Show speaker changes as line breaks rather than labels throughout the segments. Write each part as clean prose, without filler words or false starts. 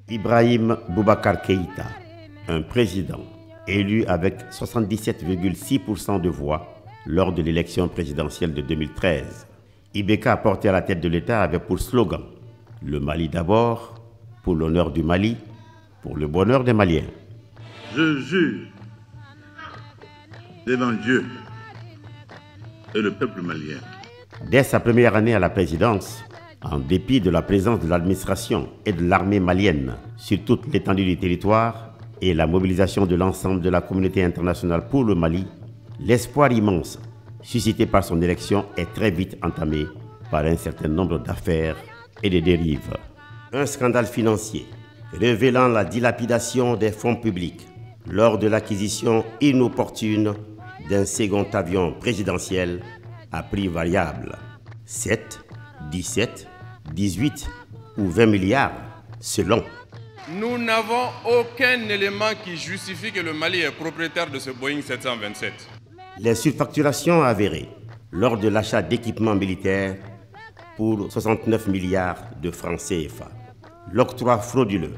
Ibrahim Boubacar Keïta, un président élu avec 77,6% de voix lors de l'élection présidentielle de 2013. IBK, porté à la tête de l'État, avait pour slogan « Le Mali d'abord, pour l'honneur du Mali, pour le bonheur des Maliens ».
Je jure devant Dieu et le peuple malien.
Dès sa première année à la présidence, en dépit de la présence de l'administration et de l'armée malienne sur toute l'étendue du territoire et la mobilisation de l'ensemble de la communauté internationale pour le Mali, l'espoir immense suscité par son élection est très vite entamé par un certain nombre d'affaires et de dérives. Un scandale financier révélant la dilapidation des fonds publics lors de l'acquisition inopportune d'un second avion présidentiel à prix variable. 7, 17, 18 ou 20 milliards selon.
Nous n'avons aucun élément qui justifie que le Mali est propriétaire de ce Boeing 727.
Les surfacturations avérées lors de l'achat d'équipements militaires pour 69 milliards de francs CFA. L'octroi frauduleux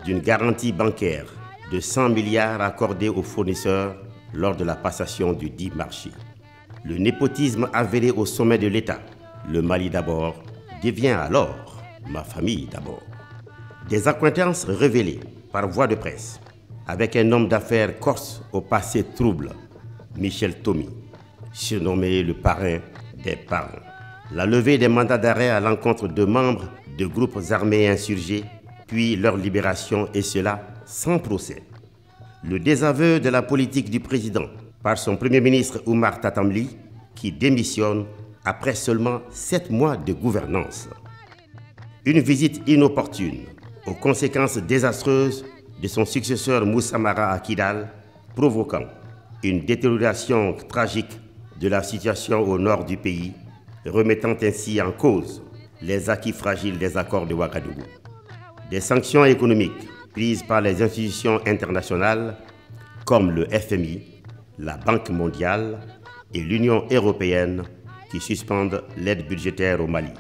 d'une garantie bancaire de 100 milliards accordée aux fournisseurs lors de la passation du dit marché. Le népotisme avéré au sommet de l'État. Le Mali d'abord devient alors ma famille d'abord. Des accointances révélées par voie de presse avec un homme d'affaires corse au passé trouble, Michel Tomi, surnommé le parrain des parrains. La levée des mandats d'arrêt à l'encontre de membres de groupes armés insurgés, puis leur libération, et cela sans procès. Le désaveu de la politique du président par son premier ministre Oumar Tatamli, qui démissionne après seulement 7 mois de gouvernance. Une visite inopportune aux conséquences désastreuses de son successeur Moussa Mara à Kidal, provoquant une détérioration tragique de la situation au nord du pays, remettant ainsi en cause les acquis fragiles des accords de Ouagadougou. Des sanctions économiques prises par les institutions internationales comme le FMI, la Banque mondiale et l'Union européenne qui suspendent l'aide budgétaire au Mali.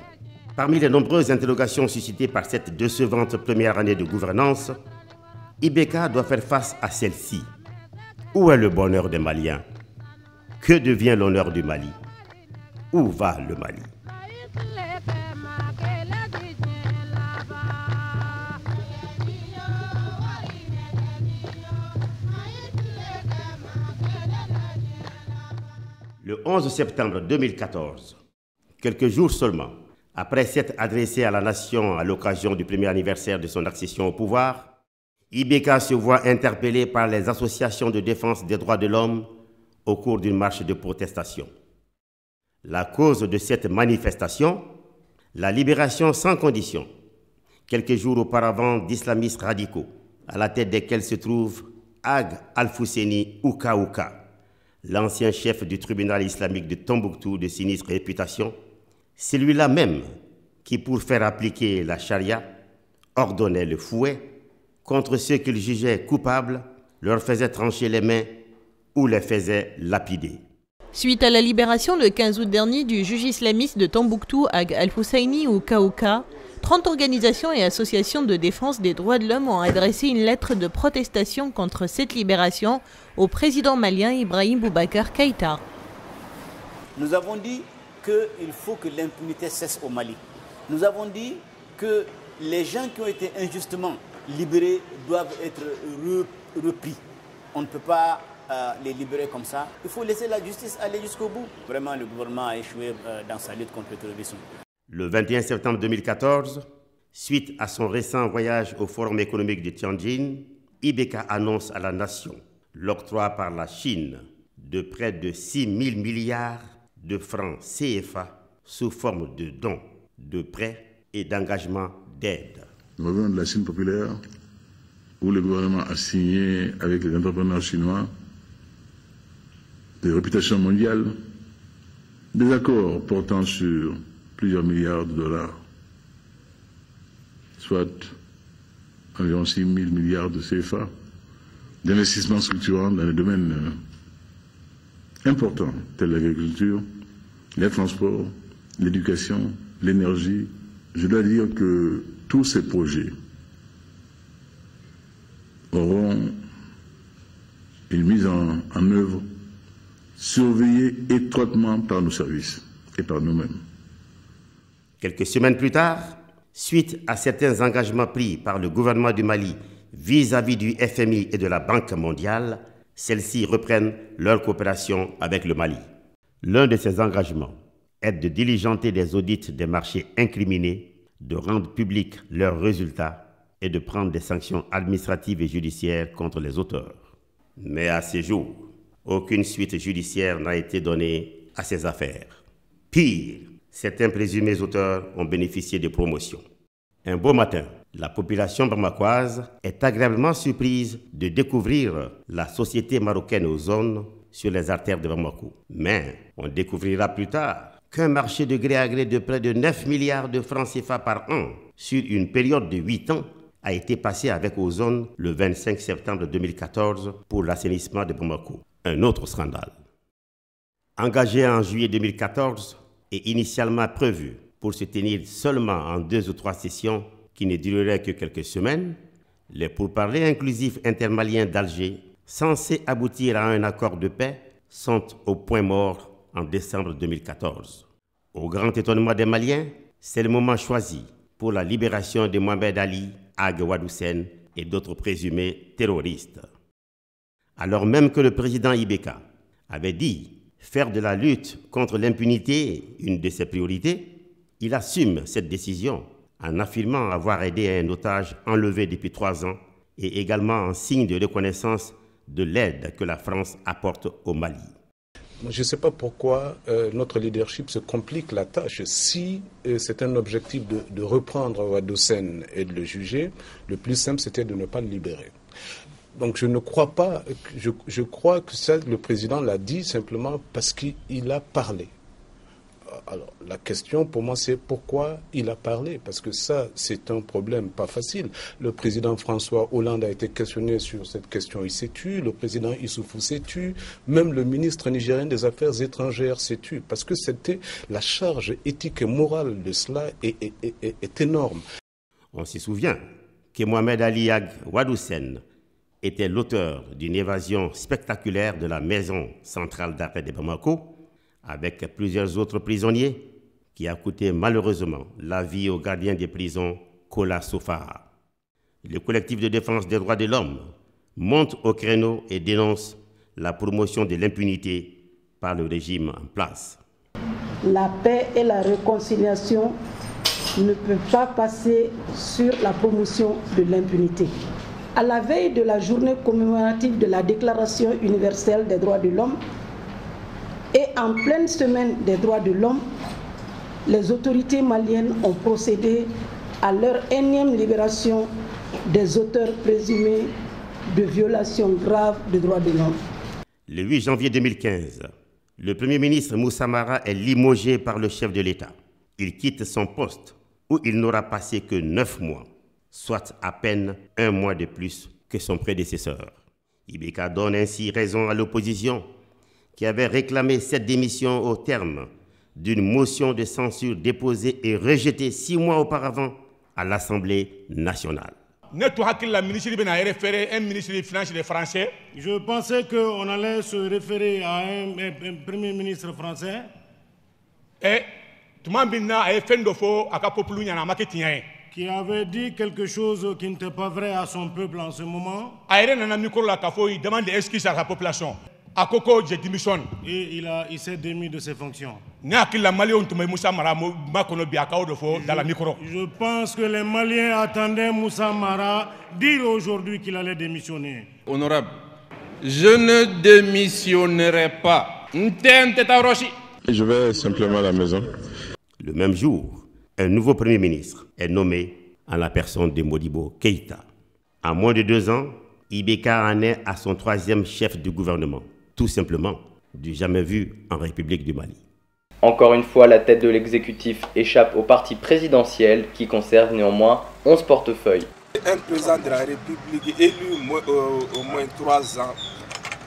Parmi les nombreuses interrogations suscitées par cette décevante première année de gouvernance, IBK doit faire face à celle-ci. Où est le bonheur des Maliens? Que devient l'honneur du Mali? Où va le Mali? Le 11 septembre 2014, quelques jours seulement après s'être adressé à la nation à l'occasion du premier anniversaire de son accession au pouvoir, IBK se voit interpellé par les associations de défense des droits de l'homme au cours d'une marche de protestation. La cause de cette manifestation, la libération sans condition, quelques jours auparavant, d'islamistes radicaux, à la tête desquels se trouve Ag Al-Fousseni Ouka Ouka, l'ancien chef du tribunal islamique de Tombouctou de sinistre réputation, celui-là même qui, pour faire appliquer la charia, ordonnait le fouet contre ceux qu'il jugeait coupables, leur faisait trancher les mains ou les faisait lapider.
Suite à la libération le 15 août dernier du juge islamiste de Tombouctou, Ag Al-Fousseni Ouka Ouka, 30 organisations et associations de défense des droits de l'homme ont adressé une lettre de protestation contre cette libération au président malien Ibrahim Boubacar Keïta.
Nous avons dit qu'il faut que l'impunité cesse au Mali. Nous avons dit que les gens qui ont été injustement libérés doivent être repris. On ne peut pas les libérer comme ça. Il faut laisser la justice aller jusqu'au bout. Vraiment, le gouvernement a échoué dans sa lutte contre le terrorisme.
Le 21 septembre 2014, suite à son récent voyage au Forum économique de Tianjin, IBK annonce à la nation l'octroi par la Chine de près de 6 000 milliards de francs CFA sous forme de dons, de prêts et d'engagements d'aide.
Nous revenons de la Chine populaire, où le gouvernement a signé avec les entrepreneurs chinois de réputation mondiale des accords portant sur plusieurs milliards de dollars, soit environ 6 000 milliards de CFA, d'investissements structurants dans des domaines importants tels l'agriculture, les transports, l'éducation, l'énergie. Je dois dire que tous ces projets auront une mise en œuvre surveillée étroitement par nos services et par nous-mêmes.
Quelques semaines plus tard, suite à certains engagements pris par le gouvernement du Mali vis-à-vis du FMI et de la Banque mondiale, celles-ci reprennent leur coopération avec le Mali. L'un de ces engagements est de diligenter des audits des marchés incriminés, de rendre publics leurs résultats et de prendre des sanctions administratives et judiciaires contre les auteurs. Mais à ce jour, aucune suite judiciaire n'a été donnée à ces affaires. Pire, certains présumés auteurs ont bénéficié de promotions. Un beau matin, la population bamakoise est agréablement surprise de découvrir la société marocaine Ozone sur les artères de Bamako. Mais on découvrira plus tard qu'un marché de gré à gré de près de 9 milliards de francs CFA par an sur une période de 8 ans a été passé avec Ozone le 25 septembre 2014 pour l'assainissement de Bamako. Un autre scandale. Engagé en juillet 2014 et initialement prévu pour se tenir seulement en 2 ou 3 sessions qui ne dureraient que quelques semaines, les pourparlers inclusifs intermaliens d'Alger, censés aboutir à un accord de paix, sont au point mort en décembre 2014. Au grand étonnement des Maliens, c'est le moment choisi pour la libération de Mohamed Ali, Ag Wadoussen et d'autres présumés terroristes. Alors même que le président Ibeka avait dit faire de la lutte contre l'impunité une de ses priorités, il assume cette décision en affirmant avoir aidé un otage enlevé depuis 3 ans et également en signe de reconnaissance de l'aide que la France apporte au Mali.
Je ne sais pas pourquoi notre leadership se complique la tâche. Si c'est un objectif de reprendre Wadoussen et de le juger, le plus simple c'était de ne pas le libérer. Donc je ne crois pas, je crois que ça, le président l'a dit simplement parce qu'il a parlé. Alors la question pour moi c'est pourquoi il a parlé, parce que ça c'est un problème pas facile. Le président François Hollande a été questionné sur cette question, il s'est tu, le président Issoufou s'est tu, même le ministre nigérien des Affaires étrangères s'est tu, parce que c'était la charge éthique et morale de cela est énorme.
On se souvient que Mohamed Ali Ag Wadoussen était l'auteur d'une évasion spectaculaire de la maison centrale d'arrêt de Bamako, avec plusieurs autres prisonniers, qui a coûté malheureusement la vie au gardien des prisons, Kola Sofa. Le collectif de défense des droits de l'homme monte au créneau et dénonce la promotion de l'impunité par le régime en place.
La paix et la réconciliation ne peuvent pas passer sur la promotion de l'impunité. À la veille de la journée commémorative de la Déclaration universelle des droits de l'homme, et en pleine semaine des droits de l'homme, les autorités maliennes ont procédé à leur énième libération des auteurs présumés de violations graves des droits de l'homme.
Le 8 janvier 2015, le Premier ministre Moussa Mara est limogé par le chef de l'État. Il quitte son poste où il n'aura passé que 9 mois, soit à peine 1 mois de plus que son prédécesseur. Ibeka donne ainsi raison à l'opposition qui avait réclamé cette démission au terme d'une motion de censure déposée et rejetée 6 mois auparavant à l'Assemblée nationale.
Je pensais qu'on allait se référer à un Premier ministre français. Qui avait dit quelque chose qui n'était pas vrai à son peuple en ce moment.
demande des excuses à la population. À Coco, je démissionne.
Et il s'est démis de ses fonctions. Je pense que les Maliens attendaient Moussa Mara dire aujourd'hui qu'il allait démissionner.
Honorable, je ne démissionnerai pas.
Je vais simplement à la maison.
Le même jour, un nouveau Premier ministre est nommé en la personne de Modibo Keïta. En moins de 2 ans, Ibeka en est à son 3e chef du gouvernement. Tout simplement, du jamais vu en République du Mali.
Encore une fois, la tête de l'exécutif échappe au parti présidentiel qui conserve néanmoins 11 portefeuilles.
Un président de la République élu au moins 3 ans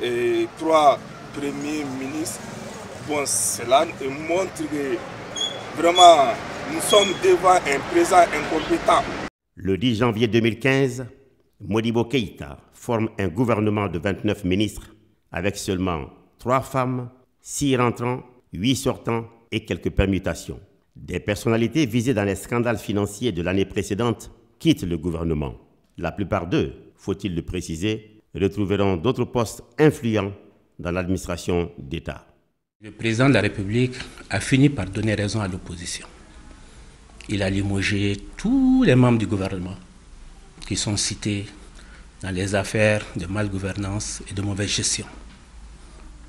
et 3 premiers ministres, bon, cela montre que vraiment nous sommes devant un président incompétent.
Le 10 janvier 2015, Modibo Keïta forme un gouvernement de 29 ministres avec seulement 3 femmes, 6 rentrants, 8 sortants et quelques permutations. Des personnalités visées dans les scandales financiers de l'année précédente quittent le gouvernement. La plupart d'eux, faut-il le préciser, retrouveront d'autres postes influents dans l'administration d'État.
Le président de la République a fini par donner raison à l'opposition. Il a limogé tous les membres du gouvernement qui sont cités dans les affaires de malgouvernance et de mauvaise gestion.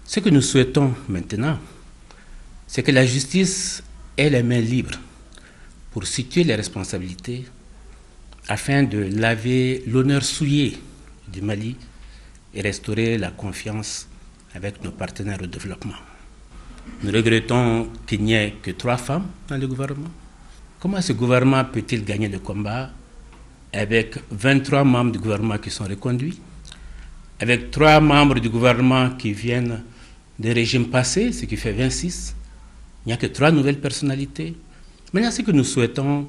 Ce que nous souhaitons maintenant, c'est que la justice ait les mains libres pour situer les responsabilités afin de laver l'honneur souillé du Mali et restaurer la confiance avec nos partenaires au développement. Nous regrettons qu'il n'y ait que 3 femmes dans le gouvernement. Comment ce gouvernement peut-il gagner le combat avec 23 membres du gouvernement qui sont reconduits, avec 3 membres du gouvernement qui viennent des régimes passés, ce qui fait 26. Il n'y a que 3 nouvelles personnalités. Maintenant, ce que nous souhaitons,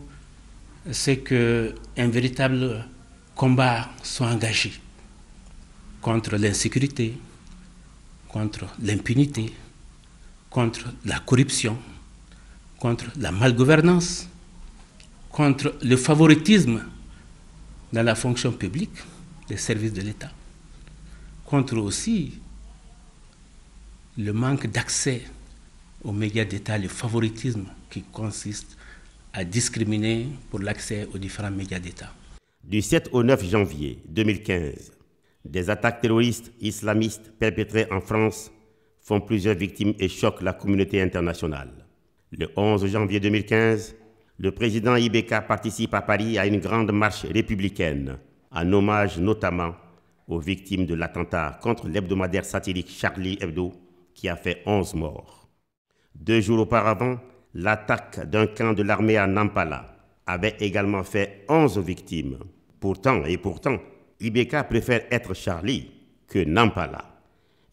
c'est qu'un véritable combat soit engagé contre l'insécurité, contre l'impunité, contre la corruption, contre la malgouvernance, contre le favoritisme dans la fonction publique, les services de l'État, contre aussi le manque d'accès aux médias d'État, le favoritisme qui consiste à discriminer pour l'accès aux différents médias d'État.
Du 7 au 9 janvier 2015, des attaques terroristes islamistes perpétrées en France font plusieurs victimes et choquent la communauté internationale. Le 11 janvier 2015, le président Ibeka participe à Paris à une grande marche républicaine, en hommage notamment aux victimes de l'attentat contre l'hebdomadaire satirique Charlie Hebdo, qui a fait 11 morts. 2 jours auparavant, l'attaque d'un camp de l'armée à Nampala avait également fait 11 victimes. Pourtant, Ibeka préfère être Charlie que Nampala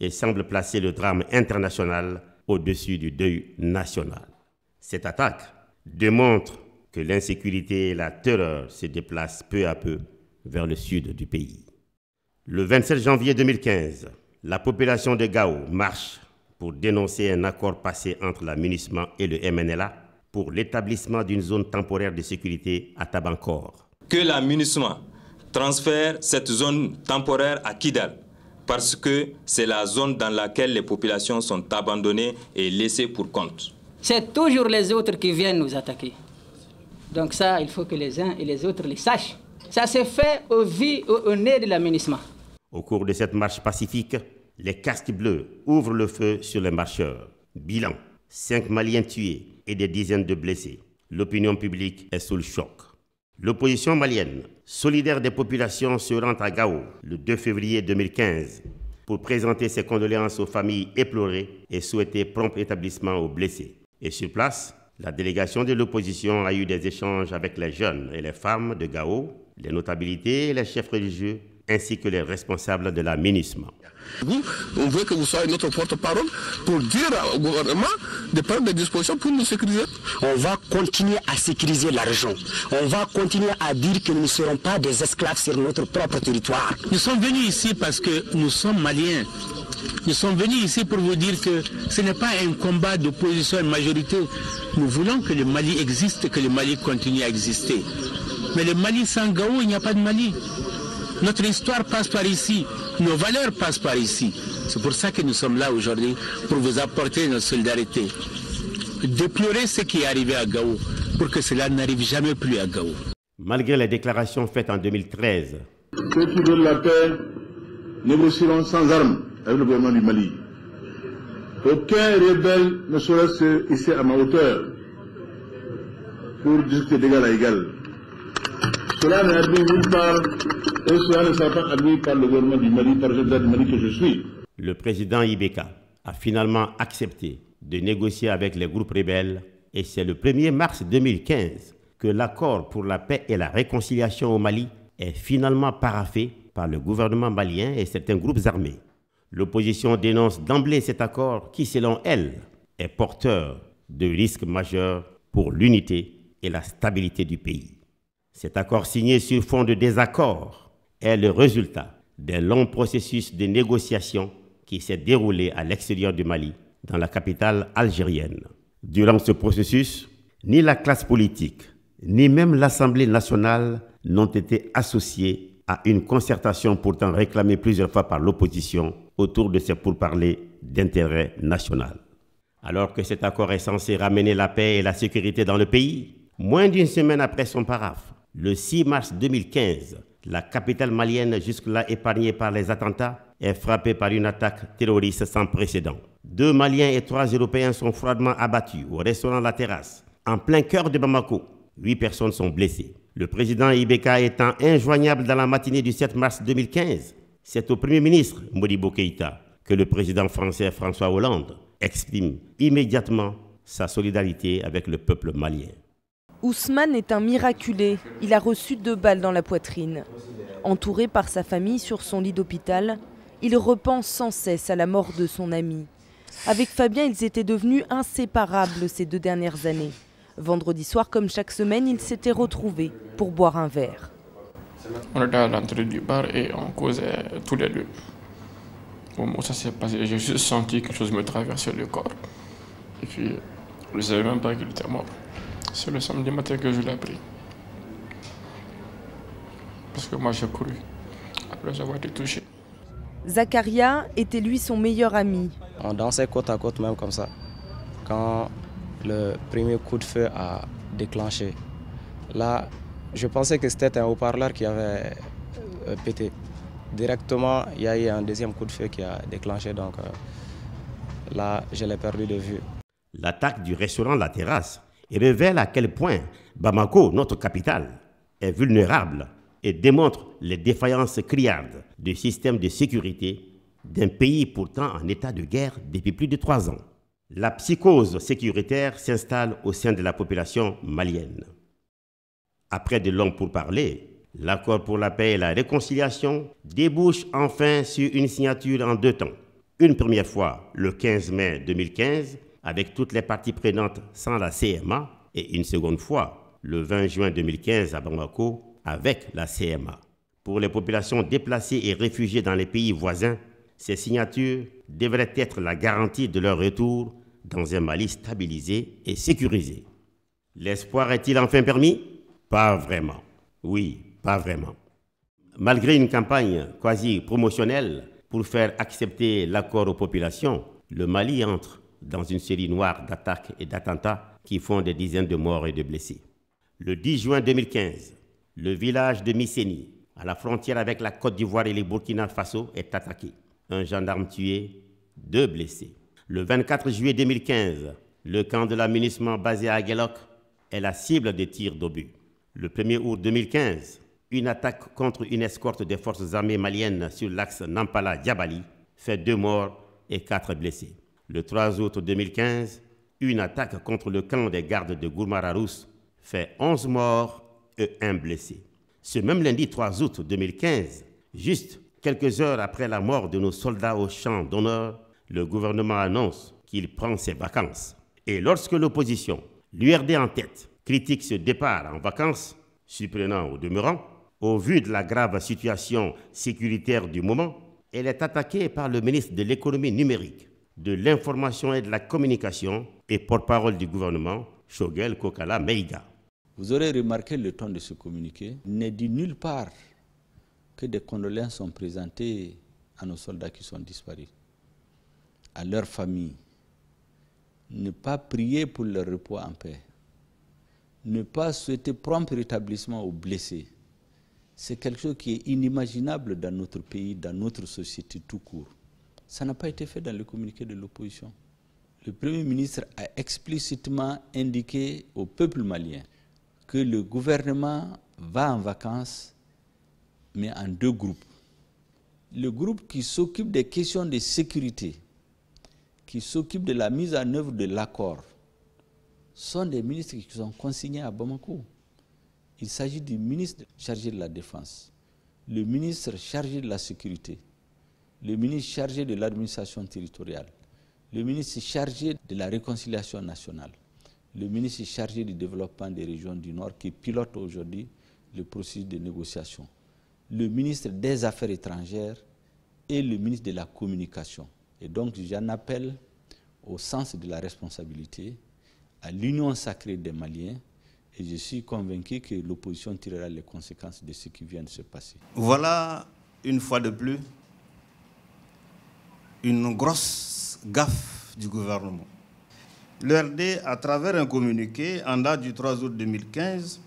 et semble placer le drame international au-dessus du deuil national. Cette attaque démontre que l'insécurité et la terreur se déplacent peu à peu vers le sud du pays. Le 27 janvier 2015, la population de Gao marche pour dénoncer un accord passé entre la MINUSMA et le MNLA pour l'établissement d'une zone temporaire de sécurité à Tabankor.
Que la MINUSMA transfère cette zone temporaire à Kidal, parce que c'est la zone dans laquelle les populations sont abandonnées et laissées pour compte.
C'est toujours les autres qui viennent nous attaquer. Donc ça, il faut que les uns et les autres les sachent. Ça s'est fait au nez de la MINUSMA.
Au cours de cette marche pacifique, les casques bleus ouvrent le feu sur les marcheurs. Bilan, 5 Maliens tués et des dizaines de blessés. L'opinion publique est sous le choc. L'opposition malienne, solidaire des populations, se rend à Gao le 2 février 2015 pour présenter ses condoléances aux familles éplorées et souhaiter prompt établissement aux blessés. Et sur place, la délégation de l'opposition a eu des échanges avec les jeunes et les femmes de Gao, les notabilités et les chefs religieux, ainsi que les responsables de la MINUSMA.
On veut que vous soyez notre porte-parole pour dire au gouvernement de prendre des dispositions pour nous sécuriser.
On va continuer à sécuriser la région. On va continuer à dire que nous ne serons pas des esclaves sur notre propre territoire.
Nous sommes venus ici parce que nous sommes Maliens. Nous sommes venus ici pour vous dire que ce n'est pas un combat d'opposition à une majorité. Nous voulons que le Mali existe, que le Mali continue à exister. Mais le Mali sans Gao, il n'y a pas de Mali. Notre histoire passe par ici, nos valeurs passent par ici. C'est pour ça que nous sommes là aujourd'hui, pour vous apporter notre solidarité. Déplorer ce qui est arrivé à Gao, pour que cela n'arrive jamais plus à Gao.
Malgré les déclarations faites en 2013,
ceux qui veulent la paix négocieront sans armes avec le gouvernement du Mali. Aucun rebelle ne saurait se hisser à ma hauteur pour discuter d'égal à égal. Cela n'est admis nulle part et cela ne sera pas admis par le gouvernement du Mali, par le président du Mali que je suis.
Le président Ibeka a finalement accepté de négocier avec les groupes rebelles et c'est le 1er mars 2015 que l'accord pour la paix et la réconciliation au Mali est finalement paraphé par le gouvernement malien et certains groupes armés. L'opposition dénonce d'emblée cet accord qui, selon elle, est porteur de risques majeurs pour l'unité et la stabilité du pays. Cet accord signé sur fond de désaccord est le résultat d'un long processus de négociation qui s'est déroulé à l'extérieur du Mali, dans la capitale algérienne. Durant ce processus, ni la classe politique, ni même l'Assemblée nationale n'ont été associés à une concertation pourtant réclamée plusieurs fois par l'opposition autour de ces pourparlers d'intérêt national. Alors que cet accord est censé ramener la paix et la sécurité dans le pays, moins d'une semaine après son paraphe, le 6 mars 2015, la capitale malienne, jusque-là épargnée par les attentats, est frappée par une attaque terroriste sans précédent. 2 Maliens et 3 Européens sont froidement abattus au restaurant La Terrasse, en plein cœur de Bamako. 8 personnes sont blessées. Le président Ibeka étant injoignable dans la matinée du 7 mars 2015, c'est au Premier ministre Modibo Keïta que le président français François Hollande exprime immédiatement sa solidarité avec le peuple malien.
Ousmane est un miraculé. Il a reçu 2 balles dans la poitrine. Entouré par sa famille sur son lit d'hôpital, il repense sans cesse à la mort de son ami. Avec Fabien, ils étaient devenus inséparables ces 2 dernières années. Vendredi soir, comme chaque semaine, ils s'étaient retrouvés pour boire un verre.
On était à l'entrée du bar et on causait tous les deux. Au moment où ça s'est passé, j'ai juste senti quelque chose me traverser le corps. Et puis, je ne savais même pas qu'il était mort. C'est le samedi matin que je l'ai appris. Parce que moi, j'ai couru après avoir été touché.
Zakaria était lui son meilleur ami.
On dansait côte à côte même comme ça. Quand le premier coup de feu a déclenché, là, je pensais que c'était un haut-parleur qui avait pété. Directement, il y a eu un deuxième coup de feu qui a déclenché, donc là, je l'ai perdu de vue.
L'attaque du restaurant La Terrasse révèle à quel point Bamako, notre capitale, est vulnérable et démontre les défaillances criardes du système de sécurité d'un pays pourtant en état de guerre depuis plus de 3 ans. La psychose sécuritaire s'installe au sein de la population malienne. Après de longs pourparlers, l'accord pour la paix et la réconciliation débouche enfin sur une signature en 2 temps. Une première fois le 15 mai 2015 avec toutes les parties prenantes sans la CMA et une seconde fois le 20 juin 2015 à Bamako avec la CMA. Pour les populations déplacées et réfugiées dans les pays voisins, ces signatures devraient être la garantie de leur retour dans un Mali stabilisé et sécurisé. L'espoir est-il enfin permis? Pas vraiment. Oui, pas vraiment. Malgré une campagne quasi promotionnelle pour faire accepter l'accord aux populations, le Mali entre dans une série noire d'attaques et d'attentats qui font des dizaines de morts et de blessés. Le 10 juin 2015, le village de Misséni, à la frontière avec la Côte d'Ivoire et le Burkina Faso, est attaqué. Un gendarme tué, 2 blessés. Le 24 juillet 2015, le camp de l'amunissement basé à Guelok est la cible des tirs d'obus. Le 1er août 2015, une attaque contre une escorte des forces armées maliennes sur l'axe Nampala-Diabali fait 2 morts et 4 blessés. Le 3 août 2015, une attaque contre le camp des gardes de Gourmara-Rousse fait 11 morts et 1 blessé. Ce même lundi 3 août 2015, juste quelques heures après la mort de nos soldats au champ d'honneur, le gouvernement annonce qu'il prend ses vacances. Et lorsque l'opposition, l'URD en tête, critique ce départ en vacances, surprenant au demeurant, au vu de la grave situation sécuritaire du moment, elle est attaquée par le ministre de l'économie numérique, de l'information et de la communication et porte-parole du gouvernement, Choguel Kokala Maïga.
Vous aurez remarqué le ton de ce communiqué n'est dit nulle part que des condoléances sont présentées à nos soldats qui sont disparus, à leurs familles. Ne pas prier pour leur repos en paix. Ne pas souhaiter prompt rétablissement aux blessés. C'est quelque chose qui est inimaginable dans notre pays, dans notre société tout court. Ça n'a pas été fait dans le communiqué de l'opposition. Le Premier ministre a explicitement indiqué au peuple malien que le gouvernement va en vacances, mais en 2 groupes. Le groupe qui s'occupe des questions de sécurité, qui s'occupe de la mise en œuvre de l'accord, sont des ministres qui sont consignés à Bamako. Il s'agit du ministre chargé de la Défense, le ministre chargé de la Sécurité, le ministre chargé de l'administration territoriale, le ministre chargé de la réconciliation nationale, le ministre chargé du développement des régions du Nord qui pilote aujourd'hui le processus de négociation. le ministre des Affaires étrangères et le ministre de la Communication. Et donc j'en appelle au sens de la responsabilité, à l'union sacrée des Maliens, et je suis convaincu que l'opposition tirera les conséquences de ce qui vient de se passer.
Voilà, une fois de plus, une grosse gaffe du gouvernement. L'URD, à travers un communiqué en date du 3 août 2015,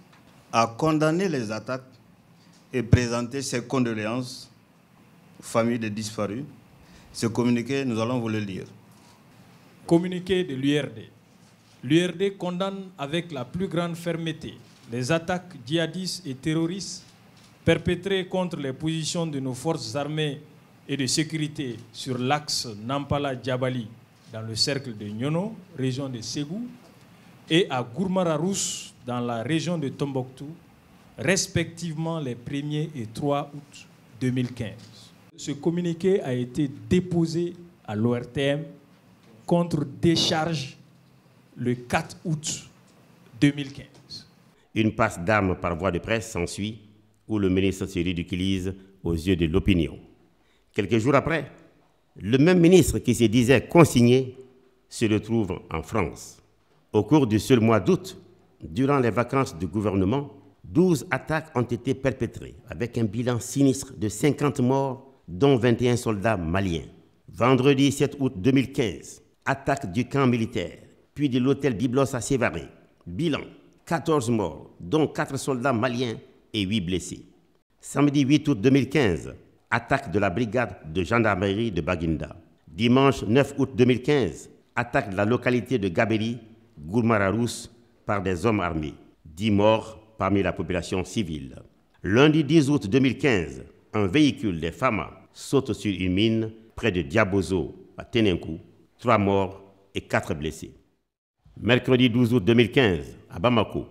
a condamné les attaques et présenté ses condoléances aux familles des disparus. Ce communiqué, nous allons vous le lire.
Communiqué de l'URD. L'URD condamne avec la plus grande fermeté les attaques djihadistes et terroristes perpétrées contre les positions de nos forces armées et de sécurité sur l'axe Nampala-Djabali dans le cercle de Nyono, région de Ségou, et à Gourmara-Rousse dans la région de Tombouctou, respectivement les 1er et 3 août 2015. Ce communiqué a été déposé à l'ORTM contre décharge le 4 août 2015.
Une passe d'armes par voie de presse s'ensuit, où le ministre se ridiculise aux yeux de l'opinion. Quelques jours après, le même ministre qui se disait consigné se retrouve en France. Au cours du seul mois d'août, durant les vacances du gouvernement, 12 attaques ont été perpétrées, avec un bilan sinistre de 50 morts, dont 21 soldats maliens. Vendredi 7 août 2015, attaque du camp militaire, puis de l'hôtel Byblos à Sévaré. Bilan, 14 morts, dont 4 soldats maliens et 8 blessés. Samedi 8 août 2015, attaque de la brigade de gendarmerie de Baguinda. Dimanche 9 août 2015, attaque de la localité de Gabeli, Gourmara-Rousse, par des hommes armés. 10 morts parmi la population civile. Lundi 10 août 2015, un véhicule des FAMA saute sur une mine près de Diabozo, à Tenenkou. 3 morts et 4 blessés. Mercredi 12 août 2015, à Bamako,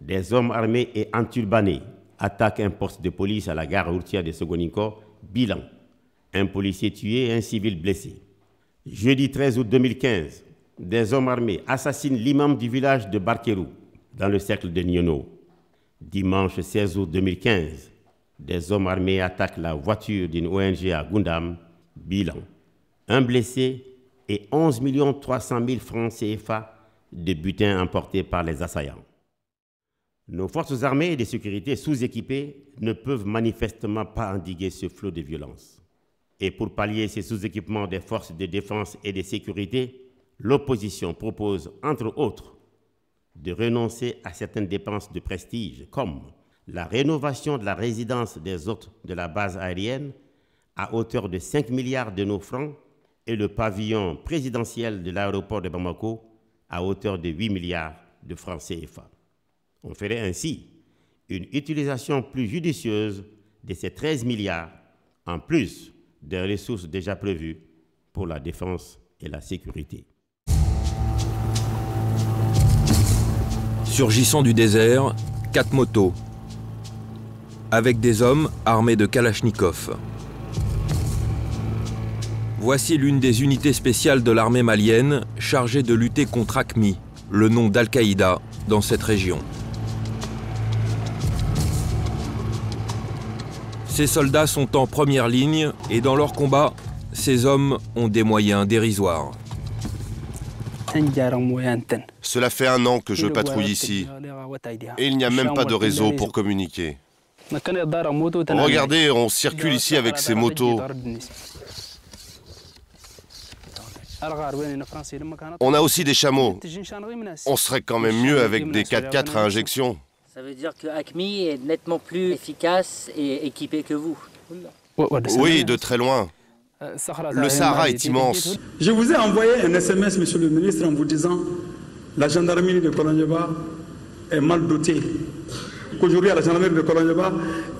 des hommes armés et enturbanés attaquent un poste de police à la gare routière de Sogoninko. Bilan, un policier tué et un civil blessé. Jeudi 13 août 2015, des hommes armés assassinent l'imam du village de Barkerou, dans le cercle de Nyono. Dimanche 16 août 2015, des hommes armés attaquent la voiture d'une ONG à Gundam. Bilan, un blessé et 11 300 000 francs CFA de butin emportés par les assaillants. Nos forces armées et de sécurité sous-équipées ne peuvent manifestement pas endiguer ce flot de violence. Et pour pallier ces sous-équipements des forces de défense et de sécurité, l'opposition propose, entre autres, de renoncer à certaines dépenses de prestige, comme la rénovation de la résidence des hôtes de la base aérienne à hauteur de 5 milliards de nos francs et le pavillon présidentiel de l'aéroport de Bamako à hauteur de 8 milliards de francs CFA. On ferait ainsi une utilisation plus judicieuse de ces 13 milliards, en plus des ressources déjà prévues pour la défense et la sécurité.
Surgissant du désert, 4 motos, avec des hommes armés de Kalachnikov. Voici l'une des unités spéciales de l'armée malienne chargée de lutter contre AQMI, le nom d'Al-Qaïda, dans cette région. Ces soldats sont en première ligne et dans leur combat, ces hommes ont des moyens dérisoires.
Cela fait 1 an que je patrouille ici et il n'y a même pas de réseau pour communiquer. Regardez, on circule ici avec ces motos. On a aussi des chameaux. On serait quand même mieux avec des 4x4 à injection.
Ça veut dire que AQMI est nettement plus efficace et équipé que vous.
Oui, de très loin. Le Sahara est immense.
Je vous ai envoyé un SMS, monsieur le ministre, en vous disant la gendarmerie de Kolonjeba est mal dotée. Aujourd'hui, à la gendarmerie de Kolonjeba,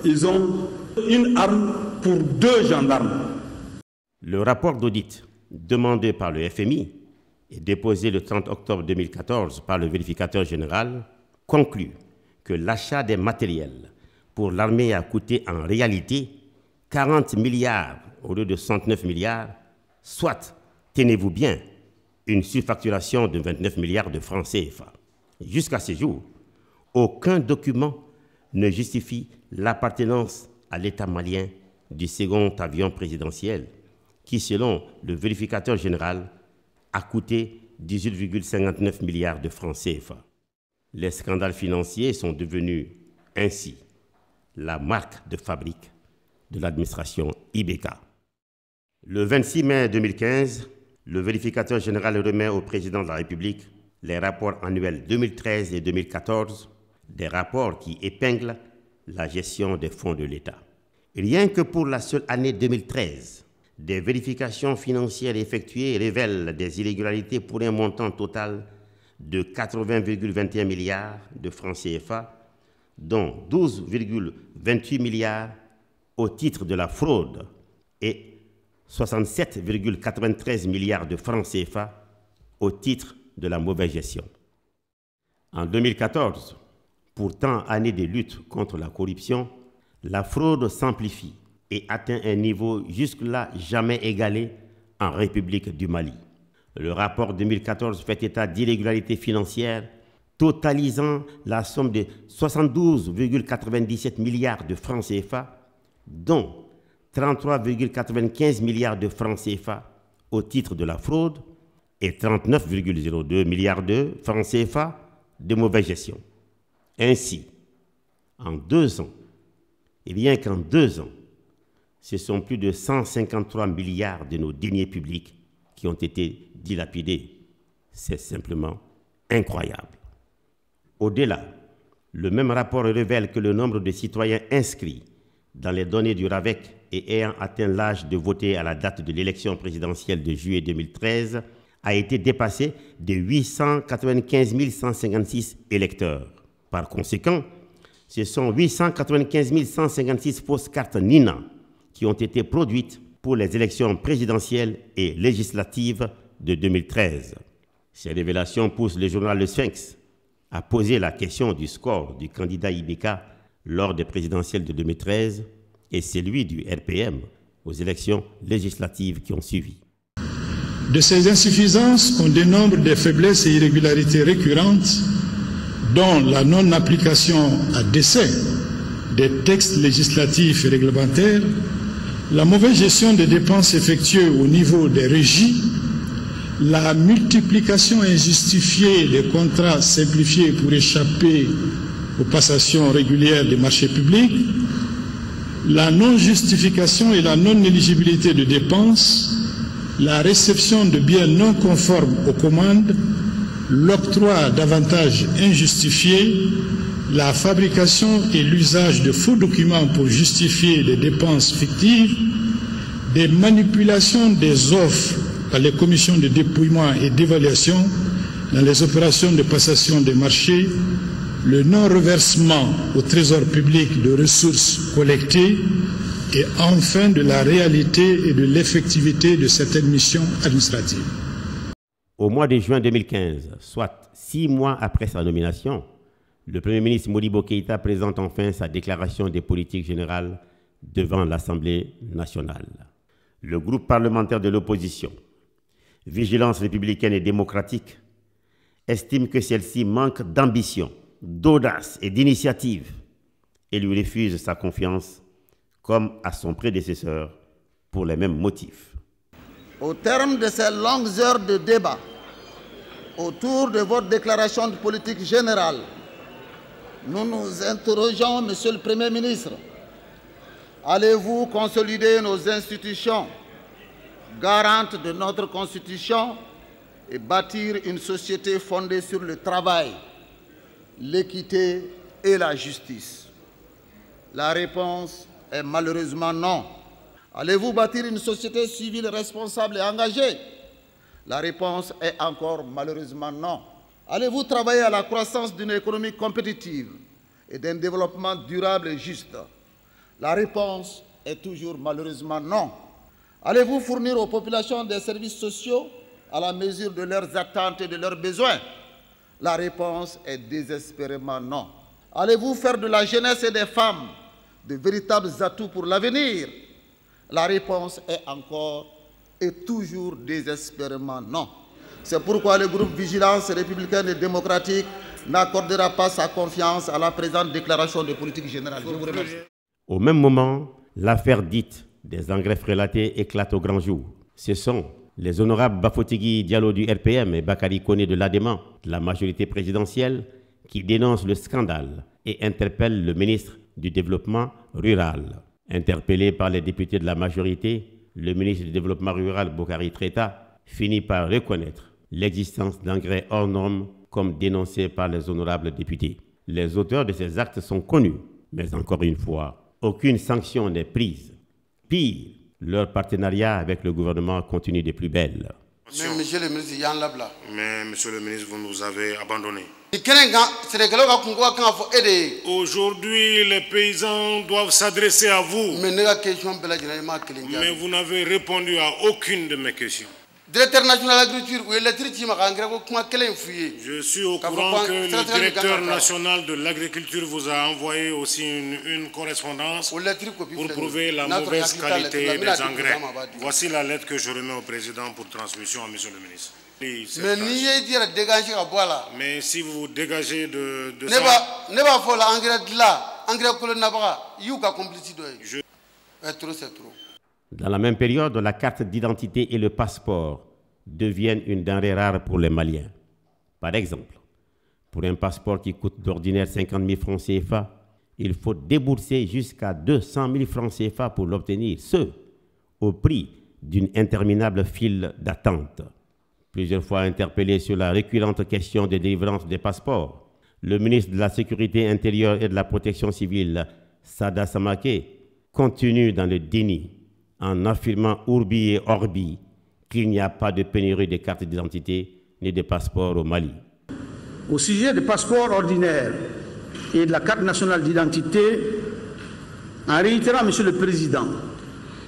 ils ont une arme pour 2 gendarmes.
Le rapport d'audit demandé par le FMI et déposé le 30 octobre 2014 par le vérificateur général conclut que l'achat des matériels pour l'armée a coûté en réalité 40 milliards au lieu de 69 milliards, soit, tenez-vous bien, une surfacturation de 29 milliards de francs CFA. Jusqu'à ce jour, aucun document ne justifie l'appartenance à l'État malien du second avion présidentiel qui, selon le vérificateur général, a coûté 18,59 milliards de francs CFA. Les scandales financiers sont devenus ainsi la marque de fabrique de l'administration IBK. Le 26 mai 2015, le vérificateur général remet au président de la République les rapports annuels 2013 et 2014, des rapports qui épinglent la gestion des fonds de l'État. Rien que pour la seule année 2013, des vérifications financières effectuées révèlent des irrégularités pour un montant total de 80,21 milliards de francs CFA, dont 12,28 milliards au titre de la fraude et 67,93 milliards de francs CFA au titre de la mauvaise gestion. En 2014, pourtant année de lutte contre la corruption, la fraude s'amplifie et atteint un niveau jusque-là jamais égalé en République du Mali. Le rapport 2014 fait état d'irrégularités financières totalisant la somme de 72,97 milliards de francs CFA, dont 33,95 milliards de francs CFA au titre de la fraude et 39,02 milliards de francs CFA de mauvaise gestion. Ainsi, en 2 ans, et rien qu'en 2 ans, ce sont plus de 153 milliards de nos deniers publics qui ont été dilapidés. C'est simplement incroyable. Au-delà, le même rapport révèle que le nombre de citoyens inscrits dans les données du RAVEC et ayant atteint l'âge de voter à la date de l'élection présidentielle de juillet 2013 a été dépassé de 895 156 électeurs. Par conséquent, ce sont 895 156 fausses cartes NINA qui ont été produites pour les élections présidentielles et législatives de 2013. Ces révélations poussent le journal Le Sphinx à poser la question du score du candidat IBK lors des présidentielles de 2013 et celui du RPM aux élections législatives qui ont suivi.
De ces insuffisances, on dénombre des faiblesses et irrégularités récurrentes, dont la non-application à dessein des textes législatifs et réglementaires, la mauvaise gestion des dépenses effectuées au niveau des régies, la multiplication injustifiée des contrats simplifiés pour échapper aux passations régulières des marchés publics, la non-justification et la non-éligibilité de dépenses, la réception de biens non conformes aux commandes, l'octroi d'avantages injustifiés, la fabrication et l'usage de faux documents pour justifier les dépenses fictives, des manipulations des offres par les commissions de dépouillement et d'évaluation dans les opérations de passation des marchés, le non-reversement au trésor public de ressources collectées et enfin de la réalité et de l'effectivité de certaines missions administratives.
Au mois de juin 2015, soit 6 mois après sa nomination, le Premier ministre Modibo Keïta présente enfin sa déclaration des politiques générales devant l'Assemblée nationale. Le groupe parlementaire de l'opposition, Vigilance républicaine et démocratique, estime que celle-ci manque d'ambition, d'audace et d'initiative et lui refuse sa confiance, comme à son prédécesseur, pour les mêmes motifs.
Au terme de ces longues heures de débat autour de votre déclaration de politique générale, nous nous interrogeons, Monsieur le Premier ministre, allez-vous consolider nos institutions garantes de notre Constitution et bâtir une société fondée sur le travail, l'équité et la justice? La réponse est malheureusement non. Allez-vous bâtir une société civile responsable et engagée? La réponse est encore malheureusement non. Allez-vous travailler à la croissance d'une économie compétitive et d'un développement durable et juste? La réponse est toujours malheureusement non. Allez-vous fournir aux populations des services sociaux à la mesure de leurs attentes et de leurs besoins? La réponse est désespérément non. Allez-vous faire de la jeunesse et des femmes de véritables atouts pour l'avenir? La réponse est encore et toujours désespérément non. C'est pourquoi le groupe Vigilance républicaine et démocratique n'accordera pas sa confiance à la présente déclaration de politique générale. Je vous remercie.
Au même moment, l'affaire dite des engrais frélatés éclate au grand jour. Ce sont les honorables Bafotigi Diallo du RPM et Bakary Koné de l'ADEMA, de la majorité présidentielle, qui dénoncent le scandale et interpellent le ministre du Développement rural. Interpellé par les députés de la majorité, le ministre du Développement rural, Bokari Treta, finit par reconnaître l'existence d'engrais hors normes comme dénoncé par les honorables députés. Les auteurs de ces actes sont connus, mais encore une fois, aucune sanction n'est prise. Pire, leur partenariat avec le gouvernement continue des plus belles.
Mais monsieur le ministre,
mais monsieur le ministre, vous nous avez abandonnés. Aujourd'hui, les paysans doivent s'adresser à vous. Mais vous n'avez répondu à aucune de mes questions. Je suis au courant que le directeur national de l'agriculture vous a envoyé aussi une correspondance pour prouver la mauvaise qualité des engrais. Voici la lettre que je remets au président pour transmission à monsieur le ministre. Mais si vous dégagez de ça...
Dans la même période, la carte d'identité et le passeport deviennent une denrée rare pour les Maliens. Par exemple, pour un passeport qui coûte d'ordinaire 50 000 francs CFA, il faut débourser jusqu'à 200 000 francs CFA pour l'obtenir, ce au prix d'une interminable file d'attente. Plusieurs fois interpellé sur la récurrente question de délivrance des passeports, le ministre de la Sécurité intérieure et de la Protection civile, Sada Samake, continue dans le déni en affirmant Urbi et Orbi qu'il n'y a pas de pénurie de cartes d'identité ni de passeports au Mali.
Au sujet des passeports ordinaires et de la carte nationale d'identité, en réitérant, Monsieur le Président,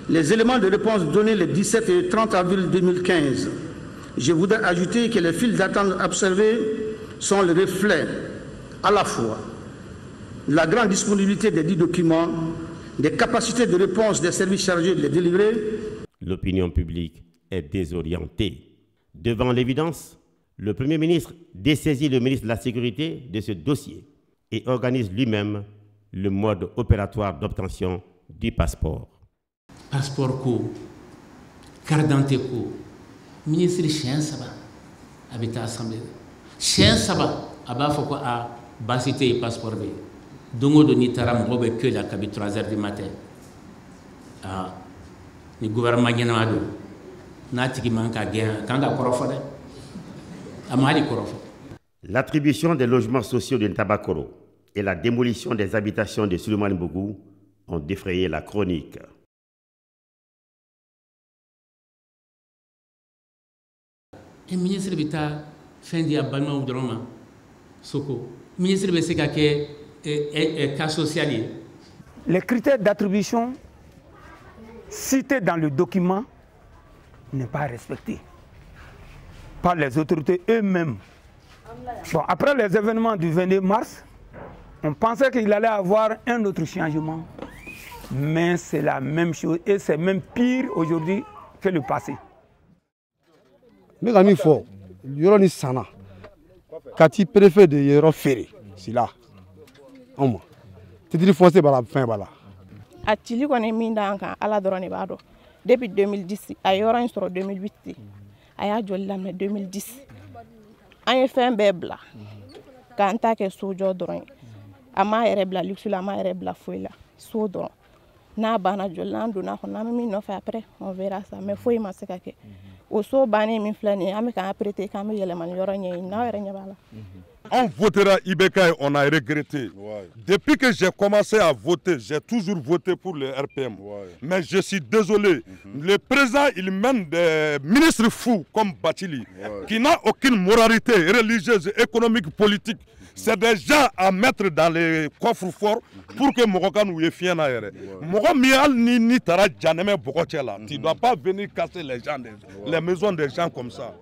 les éléments de réponse donnés les 17 et 30 avril 2015, je voudrais ajouter que les files d'attente observées sont le reflet à la fois de la grande disponibilité des dits documents, des capacités de réponse des services chargés de les délivrer.
L'opinion publique est désorientée. Devant l'évidence, le Premier ministre dessaisit le ministre de la Sécurité de ce dossier et organise lui-même le mode opératoire d'obtention du passeport.
Passeport ko, carte d'identité ko, ministre chien saba, habita assemblée. Chien saba, aba foko a basité passeport be. Dongo do ni taram robe que la kabi 3h du matin. Ah, ni gouvernement nyana do. Na tiki manka gen, kanga korofo de. Amali korofo.
L'attribution des logements sociaux de Ntabakoro et la démolition des habitations de Souleymane Bougou ont défrayé la chronique.
Le ministre d'État fait un balma au drama. Soko. Le ministre de l'État cas social.
Les critères d'attribution cités dans le document n'est pas respecté par les autorités eux-mêmes. Bon, après les événements du 22 mars, on pensait qu'il allait avoir un autre changement. Mais c'est la même chose et c'est même pire aujourd'hui que le passé.
Mais il faut, il y aura une sana. Quand il préfère de y refaire, c'est là. C'est-à-dire forcé par la fin.
A Chili, on est mis dans la Doronibado. Depuis 2010, il y aura une sur 2008. Il y a 2010. Il y a fait un bébé. Quand il y a un sojo droit, ama erebla luxula ama erebla fouila soudron na bana jolando na ko na mi no fa après on verra ça mais faut y masaka ke o so bani mi flani am ka prêter quand yele man yoro ñe na wéré ñabala.
On votera IBK et on a regretté. Ouais. Depuis que j'ai commencé à voter, j'ai toujours voté pour le RPM. Ouais. Mais je suis désolé. Le président, il mène des ministres fous comme Batili, qui n'a aucune moralité religieuse, économique, politique. C'est des gens à mettre dans les coffres forts pour que Mokoka nous y fienne ailleurs. Mokoka mial ni tara janeme bokochela. Tu ne dois pas venir casser les gens, les maisons des gens comme ça.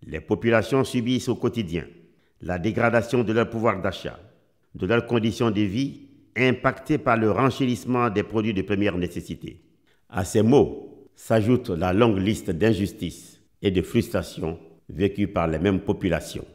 Les populations subissent au quotidien la dégradation de leur pouvoir d'achat, de leurs conditions de vie, impactées par le renchérissement des produits de première nécessité. À ces maux s'ajoute la longue liste d'injustices et de frustrations vécues par les mêmes populations.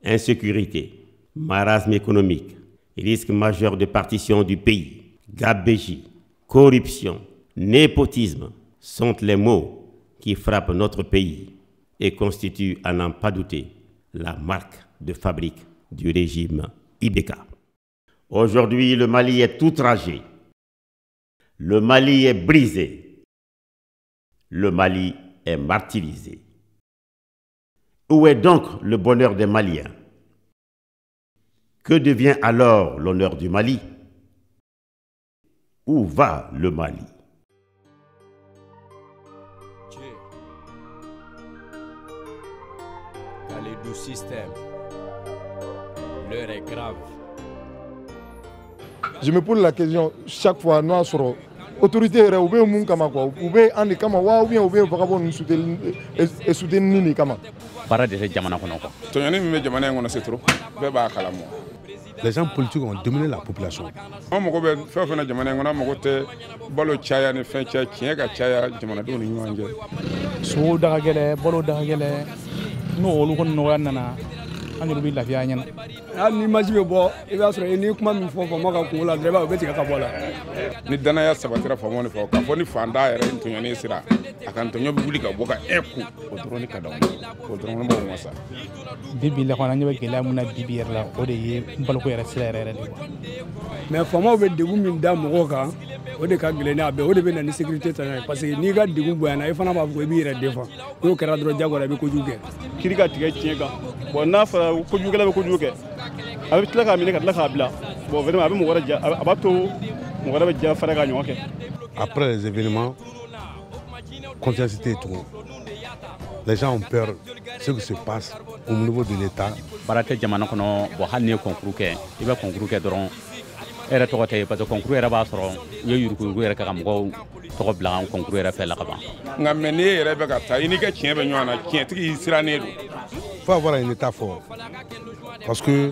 Insécurité, marasme économique, risque majeur de partition du pays, gabegie, corruption, népotisme sont les mots qui frappent notre pays et constituent, à n'en pas douter, la marque de fabrique du régime IBK. Aujourd'hui, le Mali est outragé. Le Mali est brisé. Le Mali est martyrisé. Où est donc le bonheur des Maliens? Que devient alors l'honneur du Mali? Où va le Mali?
Le système, l'heure est grave.
Je me pose la question chaque fois, nous sommes autorité ou bien moun kama quoi, ou bien andi kama wa ou bien vagabond nous soutenir ni kama.
Para de jamana kono quoi.
Tonyani mi jamana ngono c'est trop. Be ba kala mo.
Les gens politiques ont dominé la population.
On moko be fe fe na jamana ngono moko te bolo chaya ni fe chaya kien ka chaya jamana do ni nganje.
So daga gele bolo daga gele. No olu kon no nana anu bi lafiya nyana
ni maji be bo e ba soro ni kuma mi fo mo ka ko la dreba be tika ka bola
ni dana ya sabatira fo mo ni fo ka fo ni fanda ere ntonya ni sira akan tonyo bi bulika boka eku o droni ka dawo o droni mo mo sa
bibi la kona nyobe gela muna bibi yer la o de ye mbal ko yere sira ere de
mais fo mo be degu min da mo ka o de ka gele na be o de be na ni sécurité tan parce que ni ga degu boyana e fana ba ko bi yere defa ko kera dro jago la be ko juge
kiriga tige tiega bon na fa ko juge la be ko juge abi tla ka mi ne ka tla ka bla bon vraiment abi mo wara ja abato mo wara be ja fara ga nyoke.
Après les événements, confiance et tout. Les gens ont peur de ce qui se passe au niveau de l'État.
Barate jamana kono bo hanne concours ke iba concours ke doron era to te parce que concours era ba soro yo yuru ko era ka mo to bla en concours era fait la ka ba
ngamene era be ka ta ini ke chien be nyana chien tiki sirane do.
Faut avoir un État fort parce que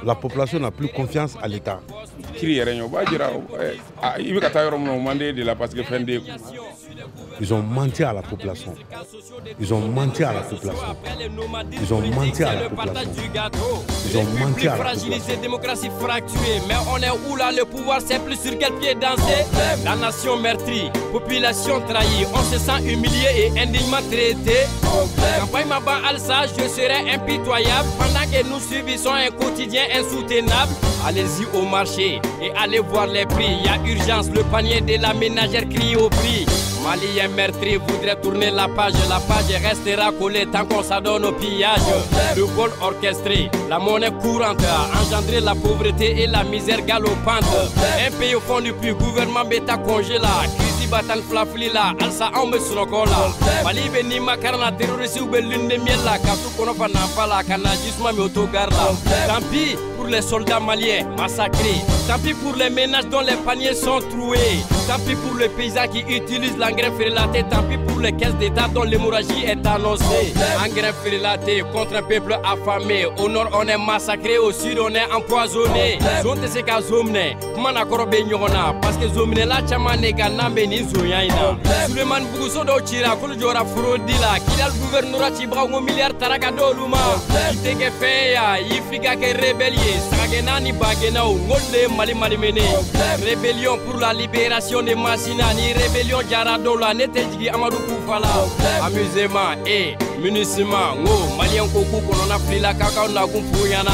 la population n'a plus confiance à l'État. Ils ont menti à la population. Ils ont menti à la population. Ils ont menti à la population. Ils ont menti à la population.
Démocratie fracturée, mais on est où là? Le pouvoir c'est plus sur quel pied danser? La nation meurtrie, population trahie, on se sent humilié et indignement traité. Campagne Maba Alsa, je serai impitoyable pendant que nous subissons un quotidien insoutenable. Allez-y au marché et allez voir les prix. Il y a urgence, le panier de la ménagère crie au prix. Malien meurtri voudrait tourner la page restera collée tant qu'on s'adonne au pillage. Le vol orchestré, la monnaie courante a engendré la pauvreté et la misère galopante. Un pays au fond du puits, gouvernement bêta congéla. Crisi batan flafli la, alsa ombe sunokola. Mali beni makarna terroriste ou belune de miel la. Katou konofa nampala, kana jisma mi autogar la. Tant pis pour les soldats maliens massacrés. Tant pis pour les ménages dont les paniers sont troués. Tant pis pour les paysans qui utilisent l'engrais frélaté. Tant pis pour les caisses d'État dont l'hémorragie est annoncée. Engrais frélaté contre un peuple affamé. Au nord on est massacré, au sud on est empoisonné. Zonte se ka zomne, mana korobe nyona. Parce que zomne la chamane ganambe ni zoyaina. Suleiman Bougusso do chira kolo jora frodila. Kidal gouvernorat chibra ngo milliard taraga doluma. Iteke feya, ifika ke rebellier. Sagenani bagena ou ngolde mali mali mene. Rébellion pour la libération de Massina, ni rébellion Jaradola, Netejigi Amadou Koufala. Amusement et munissement, ngo malien koku kono na pli la kaka na kumfuyana.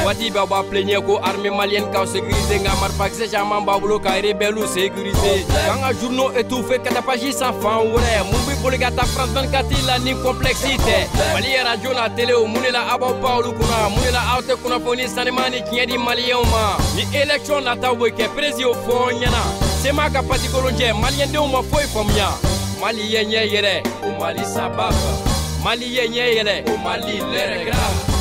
Wadi baba plenye ko armée malienne ka sécuriser ngamar paxe jaman babulo ka rebelu sécuriser. Kanga journaux étouffé katapaji sans fin ouais. Mumbi poligata France 24 la ni complexité. Mali radio na télé o munela aba Paulo kuna, munela aute kuna poni sanemani kiedi malien ma. Ni élection na tawe ke président fonyana. C'est ma capacité colonje malien de ma foi famia. Malien yere o Mali sababa. Malien yere o Mali l'heure grave.